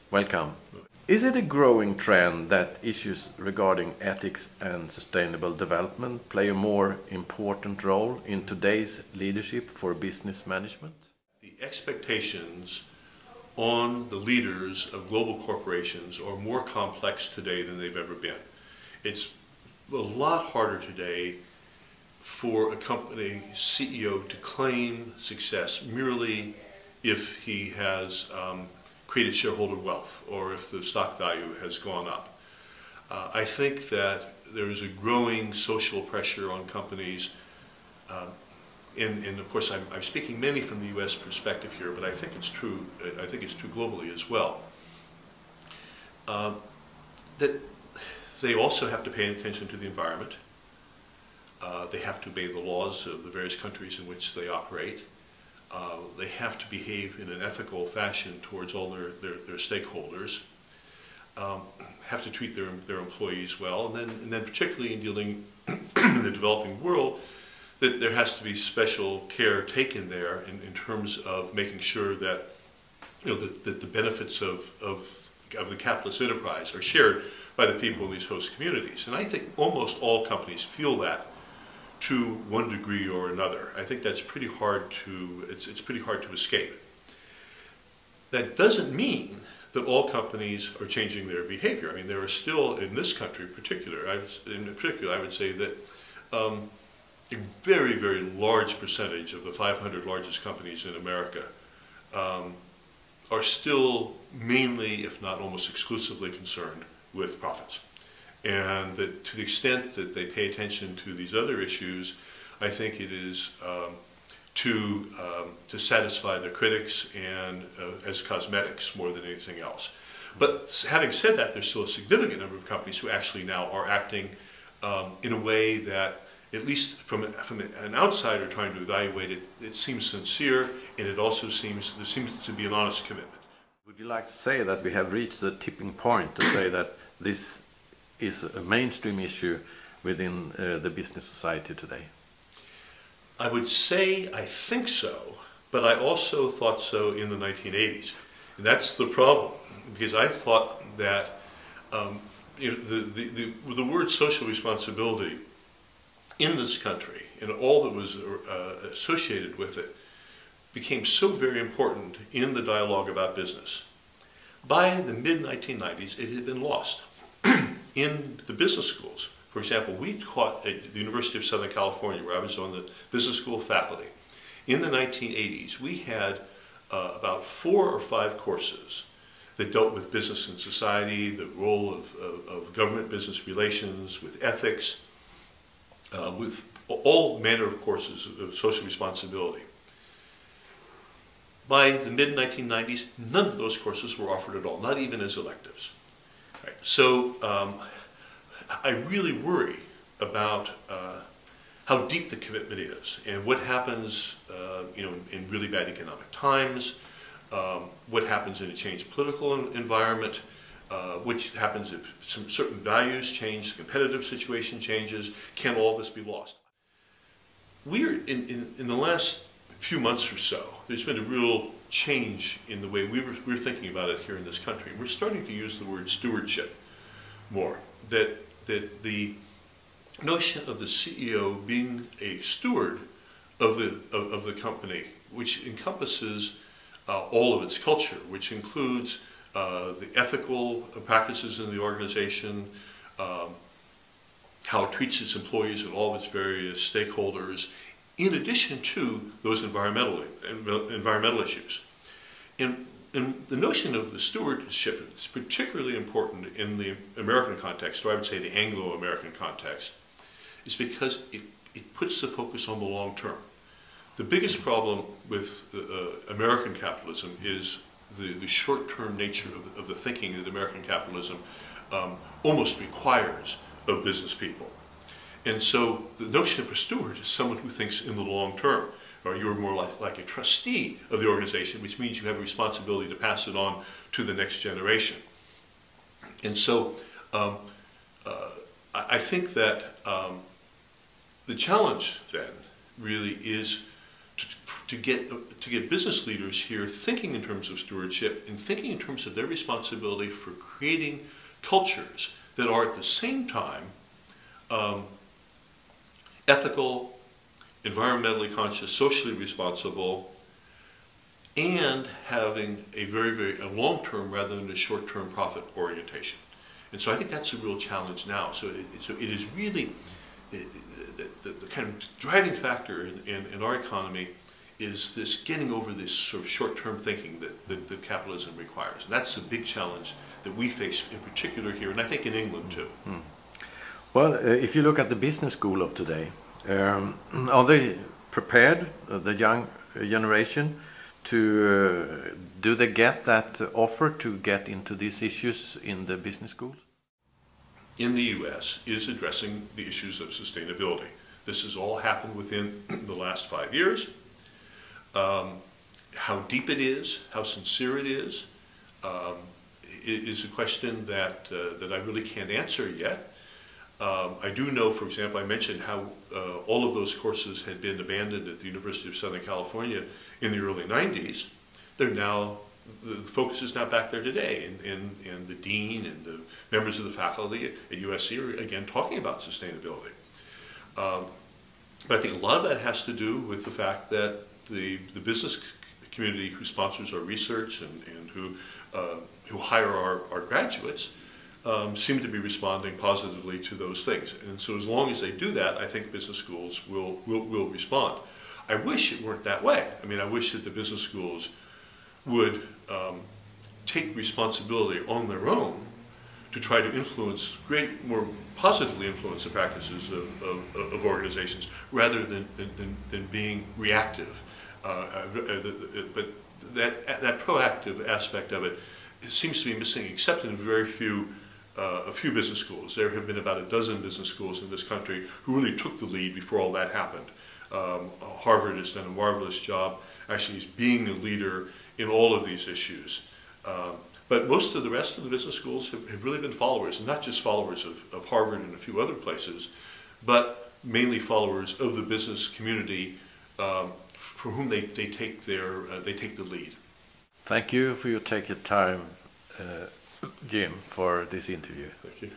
Welcome. Is it a growing trend that issues regarding ethics and sustainable development play a more important role in today's leadership for business management? The expectations on the leaders of global corporations are more complex today than they've ever been. It's a lot harder today for a company CEO to claim success merely if he has created shareholder wealth or if the stock value has gone up. I think that there is a growing social pressure on companies, and of course I'm speaking mainly from the U.S. perspective here, but I think it's true. I think it's true globally as well. That they also have to pay attention to the environment. They have to obey the laws of the various countries in which they operate. They have to behave in an ethical fashion towards all their stakeholders. Have to treat their employees well, and then particularly in dealing in the developing world, that there has to be special care taken there in terms of making sure that that the benefits of the capitalist enterprise are shared by the people in these host communities. And I think almost all companies feel that to one degree or another. I think that's pretty hard to it's pretty hard to escape. That doesn't mean that all companies are changing their behavior. I mean, there are still, in this country in particular, I would say that a very, very large percentage of the 500 largest companies in America are still mainly, if not almost exclusively, concerned with profits. And that to the extent that they pay attention to these other issues, I think it is to satisfy their critics and as cosmetics more than anything else. But having said that, there's still a significant number of companies who actually now are acting in a way that, at least from an outsider trying to evaluate it, it seems sincere, and it also there seems to be an honest commitment. Would you like to say that we have reached the tipping point to say that this is a mainstream issue within the business society today? I would say I think so, but I also thought so in the 1980s. And that's the problem, because I thought that the word social responsibility in this country and all that was associated with it became so very important in the dialogue about business. By the mid-1990s, it had been lost. In the business schools, for example, we taught at the University of Southern California, where I was on the business school faculty. In the 1980s, we had about 4 or 5 courses that dealt with business and society, the role of government-business relations, with ethics, with all manner of courses of social responsibility. By the mid-1990s, none of those courses were offered at all, not even as electives. Right. So I really worry about how deep the commitment is and what happens in really bad economic times, what happens in a changed political environment, which happens if some certain values change, the competitive situation changes. Can all this be lost? We're in the last few months or so, there's been a real change in the way we're thinking about it here in this country. We're starting to use the word stewardship more. That the notion of the CEO being a steward of the company, which encompasses all of its culture, which includes the ethical practices in the organization, how it treats its employees and all of its various stakeholders, in addition to those environmental issues. And the notion of the stewardship is particularly important in the American context, or I would say the Anglo-American context, is because it puts the focus on the long term. The biggest problem with American capitalism is the short-term nature of the thinking that American capitalism almost requires of business people. And so the notion of a steward is someone who thinks in the long term, or you're more like a trustee of the organization, which means you have a responsibility to pass it on to the next generation. And so I think that the challenge then really is get business leaders here thinking in terms of stewardship and thinking in terms of their responsibility for creating cultures that are at the same time ethical, environmentally conscious, socially responsible, and having a a long-term rather than a short-term profit orientation. And so I think that's a real challenge now. So it is really the kind of driving factor in our economy is this getting over this sort of short-term thinking that capitalism requires. And that's a big challenge that we face in particular here, and I think in England too. Mm. Well, if you look at the business school of today, are they prepared, the young generation, to do they get that offer to get into these issues in the business schools? In the U.S. is addressing the issues of sustainability. This has all happened within the last 5 years. How deep it is, how sincere it is a question that I really can't answer yet. I do know, for example, I mentioned how all of those courses had been abandoned at the University of Southern California in the early 90s. They're now, the focus is now back there today, and the dean and the members of the faculty at USC are again talking about sustainability. But I think a lot of that has to do with the fact that the business community who sponsors our research and who hire our graduates seem to be responding positively to those things. And so as long as they do that, I think business schools will respond. I wish it weren't that way. I mean, I wish that the business schools would take responsibility on their own to try to influence, more positively influence the practices of organizations rather than being reactive. But that proactive aspect of it seems to be missing, except in a few business schools. There have been about a dozen business schools in this country who really took the lead before all that happened. Harvard has done a marvelous job actually being a leader in all of these issues. But most of the rest of the business schools have really been followers, and not just followers of Harvard and a few other places, but mainly followers of the business community for whom they take the lead. Thank you for your time, Jim, for this interview. Thank you.